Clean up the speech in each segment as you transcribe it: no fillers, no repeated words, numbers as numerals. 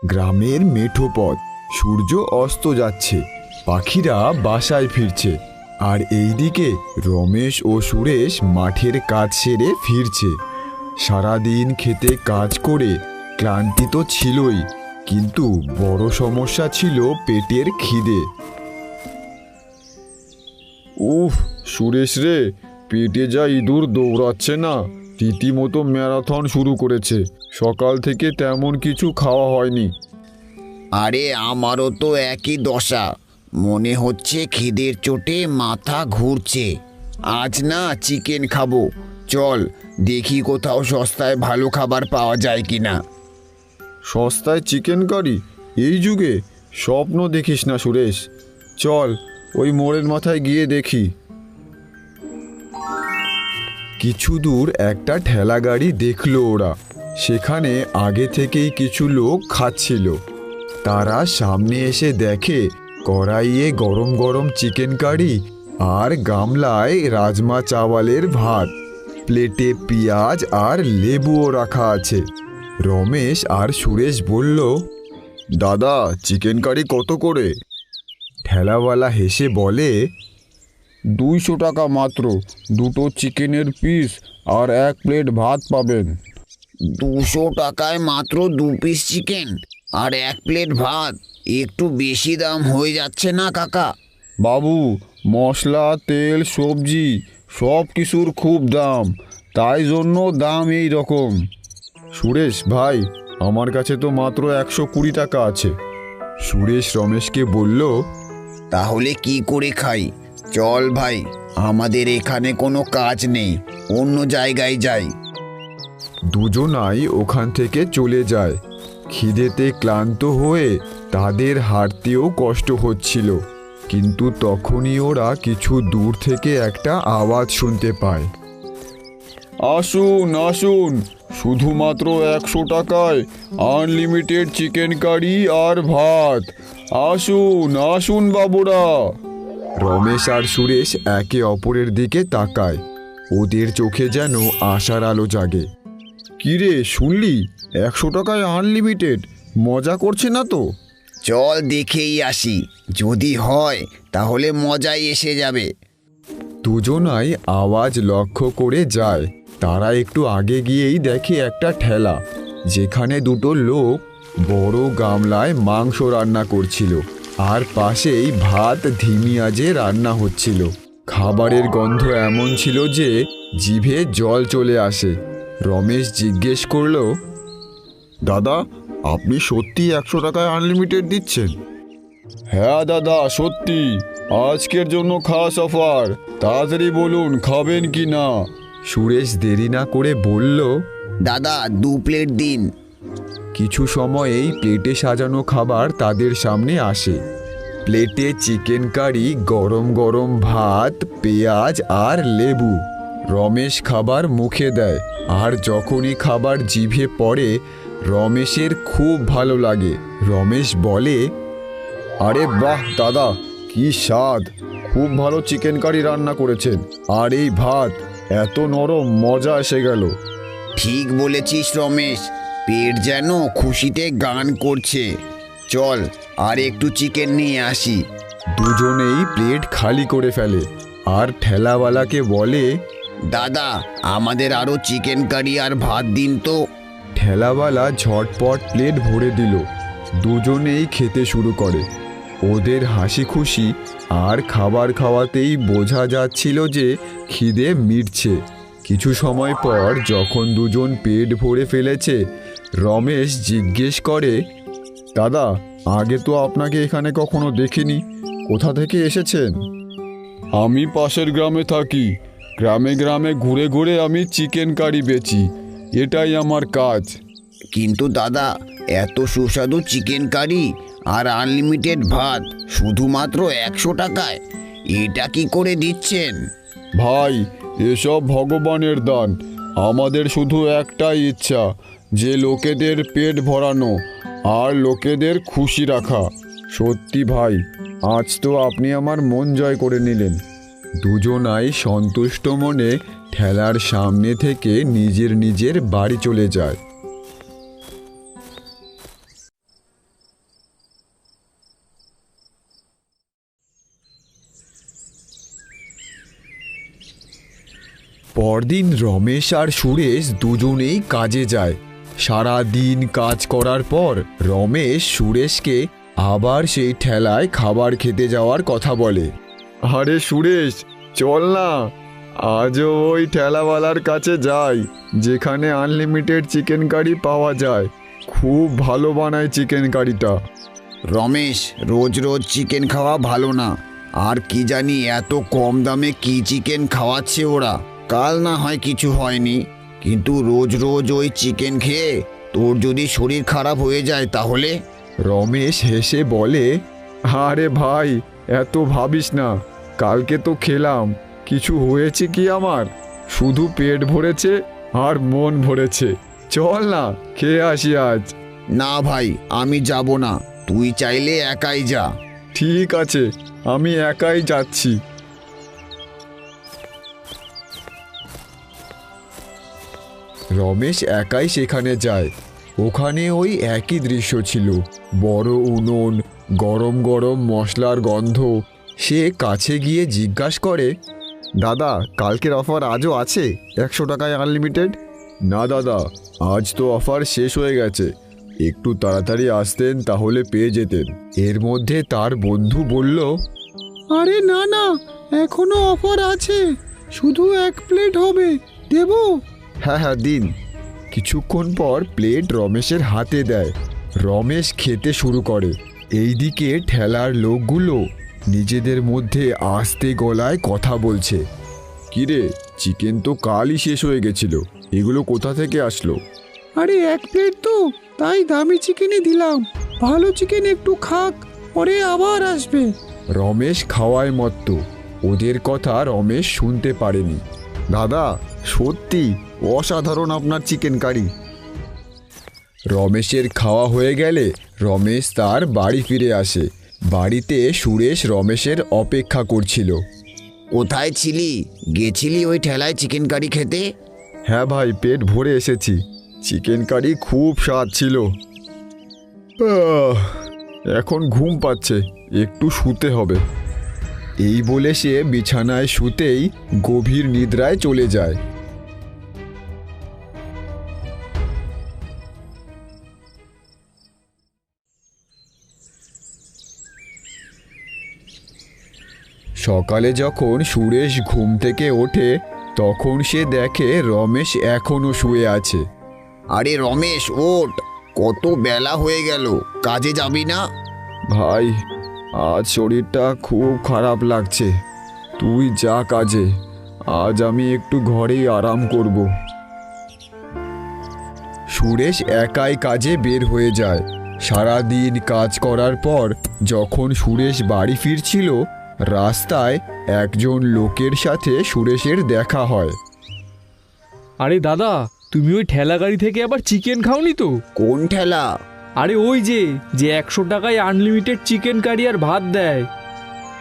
গ্রামের মেঠো পথ, সূর্য অস্ত যাচ্ছে, পাখিরা বাসায় ফিরছে, আর এইদিকে রমেশ ও সুরেশ মাঠের কাজ সেরে ফিরছে। সারাদিন খেতে কাজ করে ক্লান্তি তো ছিলই, কিন্তু বড় সমস্যা ছিল পেটের খিদে। উফ সুরেশ রে, পেটে যা ইঁদুর দৌড়াচ্ছে না, রীতিমতো ম্যারাথন শুরু করেছে। সকাল থেকে তেমন কিছু খাওয়া হয়নি। আরে আমারও তো একই দশা, মনে হচ্ছে খিদের চোটে মাথা ঘুরছে। আজ না চিকেন খাবো, চল দেখি কোথাও সস্তায় ভালো খাবার পাওয়া যায় কিনা। সস্তায় চিকেন কারি? এই যুগে স্বপ্ন দেখিস না সুরেশ, চল ওই মোড়ের মাথায় গিয়ে দেখি। কিছু দূর একটা ঠেলা গাড়ি দেখলো ওরা, সেখানে আগে থেকেই কিছু লোক খাচ্ছিল। তারা সামনে এসে দেখে কড়াইয়ে গরম গরম চিকেন কারি আর গামলায় রাজমা চাওয়ালের ভাত, প্লেটে পেঁয়াজ আর লেবুও রাখা আছে। রমেশ আর সুরেশ বলল, দাদা চিকেন কারি কত করে? ঠেলাওয়ালা হেসে বলে, 200 টাকা মাত্র, দুটো চিকেনের পিস আর 1 প্লেট ভাত পাবেন। 200 টাকায় মাত্র 2 পিস চিকেন আর 1 প্লেট ভাত? একটু বেশি দাম হয়ে যাচ্ছে না কাকা? বাবু, মশলা তেল সবজি সব কিছুর খুব দাম, তাই জন্য দাম এই রকম। সুরেশ ভাই, আমার কাছে তো মাত্র 120 টাকা আছে। সুরেশ রমেশকে বলল, তাহলে কি করে খাই? চল ভাই, আমাদের এখানে কোনো কাজ নেই, অন্য জায়গায় যাই। দুজনাই ওখান থেকে চলে যায়। খিদেতে ক্লান্ত হয়ে তাদের হাঁটতেও কষ্ট হচ্ছিল, কিন্তু তখনই ওরা কিছু দূর থেকে একটা আওয়াজ শুনতে পায়। আসুন আসুন, শুধুমাত্র 100 টাকায় আনলিমিটেড চিকেন কারি আর ভাত। আসুন আসুন বাবুরা। রমেশ আর সুরেশ একে অপরের দিকে তাকায়, ওদের চোখে যেন আশার আলো জাগে। কিরে শুনলি, 100 টাকায় আনলিমিটেড? মজা করছে না তো? চল দেখেই আসি, যদি হয় তাহলে মজাই এসে যাবে। দুজনাই আওয়াজ লক্ষ্য করে যায়। তারা একটু আগে গিয়েই দেখে একটা ঠেলা, যেখানে দুটো লোক বড় গামলায় মাংস রান্না করছিল, আর পাশেই ভাত ধিমি আঁচে রান্না হচ্ছিল। খাবারের গন্ধ এমন ছিল যে জিভে জল চলে আসে। রমেশ জিজ্ঞেস করলো, দাদা আপনি সত্যি 100 টাকায় আনলিমিটেড দিচ্ছেন? হ্যাঁ দাদা সত্যি, আজকের জন্য খাস অফার, তাড়াতাড়ি বলুন খাবেন কি না। সুরেশ দেরি না করে বলল, দাদা 2 প্লেট দিন। কিছু সময়েই প্লেটে সাজানো খাবার তাদের সামনে আসে। প্লেটে চিকেন কারি, গরম গরম ভাত, পেঁয়াজ আর লেবু। রমেশ খাবার মুখে দেয়, আর যখনই খাবার জিভে পড়ে রমেশের খুব ভালো লাগে। রমেশ বলে, আরে বাহ দাদা, কি স্বাদ! খুব ভালো চিকেন কারি রান্না করেছেন, আর এই ভাত এত নরম, মজা এসে গেল। ঠিক বলেছিস রমেশ, পেট যেন খুশিতে গান করছে। চল আর একটু চিকেন নিয়ে আসি। দুজনেই প্লেট খালি করে ফেলে, আর ঠেলাওয়ালাকে বলে, দাদা আমাদের আরও চিকেন কারি আর ভাত দিন তো। ঠেলাওয়ালা ঝটপট প্লেট ভরে দিল। দুজনেই খেতে শুরু করে। ওদের হাসি খুশি আর খাবার খাওয়াতেই বোঝা যাচ্ছিল যে খিদে মিটছে। কিছু সময় পর যখন দুজন পেট ভরে ফেলেছে, রমেশ জিজ্ঞেস করে, দাদা আগে তো আপনাকে এখানে কখনো দেখিনি, কোথা থেকে এসেছেন? আমি পাশের গ্রামে থাকি, গ্রামে গ্রামে ঘুরে ঘুরে আমি চিকেন কারি বেচি, এটাই আমার কাজ। কিন্তু দাদা, এত সুস্বাদু চিকেন কারি আর আনলিমিটেড ভাত শুধুমাত্র 100 টাকায়, এটা কি করে দিচ্ছেন? ভাই, এসব ভগবানের দান। আমাদের শুধু একটাই ইচ্ছা, যে লোকেদের পেট ভরানো আর লোকেদের খুশি রাখা। সত্যি ভাই, আজ তো আপনি আমার মন জয় করে নিলেন। দুজনাই সন্তুষ্ট মনে ঠেলার সামনে থেকে নিজের নিজের বাড়ি চলে যায়। পরদিন রমেশ আর সুরেশ দুজনেই কাজে যায়। সারা দিন কাজ করার পর রমেশ সুরেশকে আবার সেই ঠেলায় খাবার খেতে যাওয়ার কথা বলে। আরে সুরেশ, চল না, আজও ওই ঠেলাওয়ালার কাছে যাই, যেখানে আনলিমিটেড চিকেন কারি পাওয়া যায়। খুব ভালো বানায় চিকেন কারিটা। রমেশ, রোজ রোজ চিকেন খাওয়া ভালো না। আর কি জানি এত কম দামে কি চিকেন খাওয়াচ্ছে ওরা। কাল না হয় কিছু হয়নি, কিন্তু রোজ রোজ ওই চিকেন খেয়ে তোর যদি শরীর খারাপ হয়ে যায় তাহলে? রমেশ হেসে বলে, আরে ভাই, এত ভাবিস না। কালকে তো খেলাম, কিছু হয়েছে কি আমার? শুধু পেট ভরেছে আর মন ভরেছে। চল না, খেয়ে আসি আজ। না ভাই, আমি যাব না, তুই চাইলে একাই যা। ঠিক আছে, আমি একাই যাচ্ছি। রমেশ একাই সেখানে যায়। ওখানে ওই একই দৃশ্য ছিল, বড় উনুন, গরম গরম মশলার গন্ধ। সে কাছে গিয়ে জিজ্ঞাসা করে, দাদা, কালকের অফার আজও আছে? 100 টাকায় আনলিমিটেড? না দাদা, আজ তো অফার শেষ হয়ে গেছে, একটু তাড়াতাড়ি আসতেন তাহলে পেয়ে যেতেন। এর মধ্যে তার বন্ধু বলল, আরে না না, এখনো অফার আছে, শুধু 1 প্লেট হবে, দেবো? হ্যাঁ হ্যাঁ, দিন। কিছুক্ষণ পর প্লেট রমেশের হাতে দেয়। রমেশ খেতে শুরু করে। এইদিকে ঠেলার লোকগুলো নিজেদের মধ্যে আস্তে গলায় কথা বলছে। কিরে, চিকেন তো কালই শেষ হয়ে গেছিল, এগুলো কোথা থেকে আসলো? আরে 1 প্লেট তো, তাই দামি চিকেনই দিলাম। ভালো চিকেন একটু খাক, পরে আবার আসবে। রমেশ খাওয়ায় মত্ত। ওদের কথা রমেশ শুনতে পারেনি। দাদা, সত্যি অসাধারণ আপনার চিকেন কারি। রমেশের খাওয়া হয়ে গেলে রমেশ তার বাড়ি ফিরে আসে। বাড়িতে সুরেশ রমেশের অপেক্ষা করছিল। কোথায় ছিলি? গেছিলি ওই ঠেলায় চিকেন কারি খেতে? হ্যাঁ ভাই, পেট ভরে এসেছি। চিকেন কারি খুব স্বাদ ছিল। এখন ঘুম পাচ্ছে, একটু শুতে হবে। এই বলে সে বিছানায় শুতেই গভীর নিদ্রায় চলে যায়। সকালে যখন সুরেশ ঘুম থেকে ওঠে, তখন সে দেখে রমেশ এখনো শুয়ে আছে। আরে রমেশ, ওঠ, কত বেলা হয়ে গেল, কাজে যাবি না? ভাই, আজ শরীরটা খুব খারাপ লাগছে। তুই যা কাজে, আজ আমি একটু ঘরেই আরাম করব। সুরেশ একাই কাজে বের হয়ে যায়। সারা দিন কাজ করার পর যখন সুরেশ বাড়ি ফিরছিল, রাস্তায় একজন লোকের সাথে সুরেশের দেখা হয়। আরে দাদা, তুমি ওই ঠেলা গাড়ি থেকে আবার চিকেন খাওনি তো? কোন ঠেলা? আরে ওই যে 100 টাকায় আনলিমিটেড চিকেন কারি আর ভাত দেয়।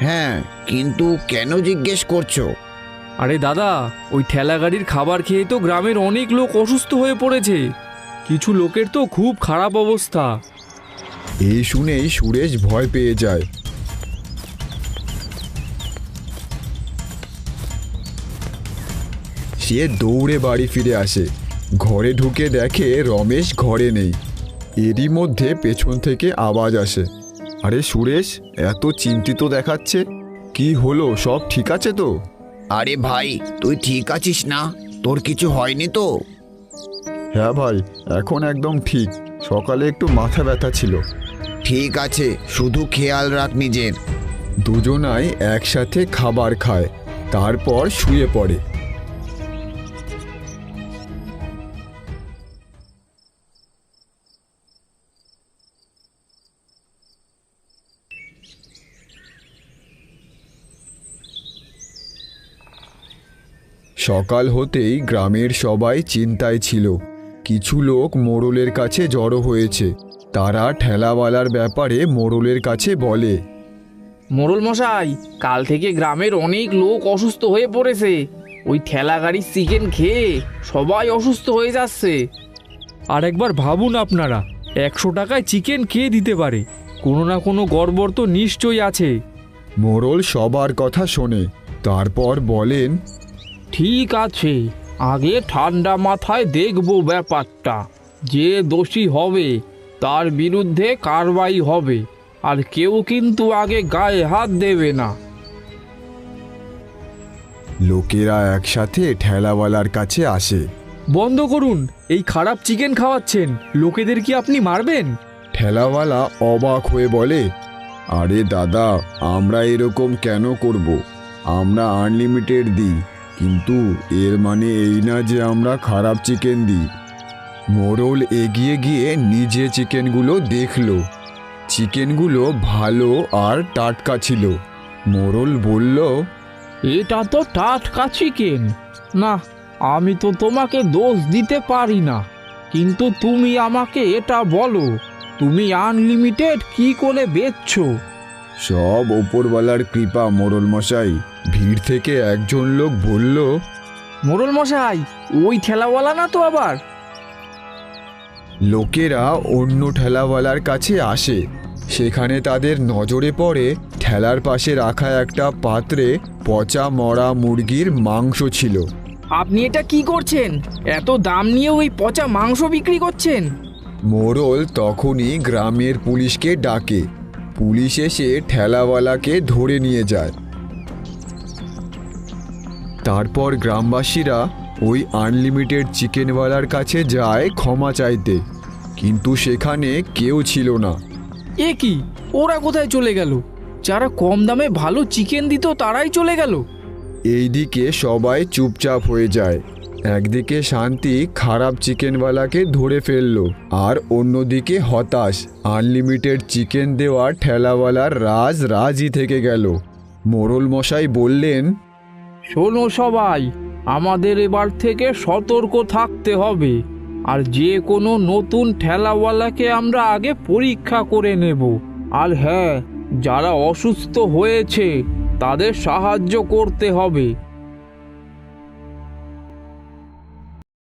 হ্যাঁ, কিন্তু কেন জিজ্ঞেস করছো? আরে দাদা, ওই ঠেলা গাড়ির খাবার খেয়ে তো গ্রামের অনেক লোক অসুস্থ হয়ে পড়েছে। কিছু লোকের তো খুব খারাপ অবস্থা। এই শুনেই সুরেশ ভয় পেয়ে যায়। সে দৌড়ে বাড়ি ফিরে আসে। ঘরে ঢুকে দেখে রমেশ ঘরে নেই। এরই মধ্যে পেছন থেকে আওয়াজ আসে। আরে সুরেশ, এত চিন্তিত দেখাচ্ছে, কি হলো? সব ঠিক আছে তো? আরে ভাই, তুই ঠিক আছিস না? তোর কিছু হয়নি তো? হ্যাঁ ভাই, এখন একদম ঠিক। সকালে একটু মাথা ব্যথা ছিল। ঠিক আছে, শুধু খেয়াল রাখ নিজের। দুজনাই একসাথে খাবার খায়, তারপর শুয়ে পড়ে। সকাল হতেই গ্রামের সবাই চিন্তায় ছিল। কিছু লোক মোড়লের কাছে জড়ো হয়েছে। তারা ঠেলাওয়ালার ব্যাপারে মোড়লের কাছে বলে, মোড়ল মশাই, কাল থেকে গ্রামের অনেক লোক অসুস্থ হয়ে পড়েছে। ওই ঠেলা গাড়ির চিকেন খেয়ে সবাই অসুস্থ হয়ে যাচ্ছে। আর একবার ভাবুন আপনারা, 100 টাকায় চিকেন কে দিতে পারে? কোনো না কোনো গড়বড় তো নিশ্চয়ই আছে। মোড়ল সবার কথা শোনে, তারপর বলেন, ঠিক আছে, আগে ঠান্ডা মাথায় দেখবো ব্যাপারটা। যে দোষী হবে তার বিরুদ্ধে কারবাই হবে, আর কেউ কিন্তু আগে গায়ে হাত দেবে না। লোকেরা একসাথে ঠেলাওয়ালার কাছে আসে। বন্ধ করুন, এই খারাপ চিকেন খাওয়াচ্ছেন, লোকেদের কি আপনি মারবেন? ঠেলাওয়ালা অবাক হয়ে বলে, আরে দাদা, আমরা এরকম কেন করব? আমরা আনলিমিটেড দিই, কিন্তু এর মানে এই না যে আমরা খারাপ চিকেন দিই। মোড়ল এগিয়ে গিয়ে নিজে চিকেনগুলো দেখলো। চিকেনগুলো ভালো আর টাটকা ছিল। মোড়ল বলল, এটা তো টাটকা চিকেন। না, আমি তো তোমাকে দোষ দিতে পারি না, কিন্তু তুমি আমাকে এটা বলো, তুমি আনলিমিটেড কি করে বেচছো? সব ওপরওয়ালার কৃপা মোড়ল মশাই। ভিড় থেকে একজন লোক বলল, মোড়ল মশাই, ওই ঠেলাওয়ালা না তো আবার? লোকেরা অন্য ঠেলাওয়ালার কাছে আসে। সেখানে তাদের নজরে পড়ে ঠেলার পাশে রাখা একটা পাত্রে পচা মরা মুরগির মাংস ছিল। আপনি এটা কি করছেন? এত দাম নিয়ে ওই পচা মাংস বিক্রি করছেন? মোড়ল তখনই গ্রামের পুলিশকে ডাকে। পুলিশ এসে ঠেলাওয়ালাকে ধরে নিয়ে যায়। তারপর গ্রামবাসীরা ওই আনলিমিটেড চিকেনওয়ালার কাছে যায় ক্ষমা চাইতে, কিন্তু সেখানে কেউ ছিল না। এ কি, ওরা কোথায় চলে গেল? যারা কম দামে ভালো চিকেন দিত তারাই চলে গেল। এইদিকে সবাই চুপচাপ হয়ে যায়। একদিকে শান্তি খারাপ চিকেনওয়ালাকে ধরে ফেললো, আর অন্যদিকে হতাশ আনলিমিটেড চিকেন দেওয়া ঠেলাওয়ালার রাজই থেকে গেল। মোড়ল মশাই বললেন, শোনো সবাই, আমাদের এবার থেকে সতর্ক থাকতে হবে, আর যে কোনো নতুন ঠেলাওয়ালাকে আমরা আগে পরীক্ষা করে নেব। আর হ্যাঁ, যারা অসুস্থ হয়েছে তাদের সাহায্য করতে হবে।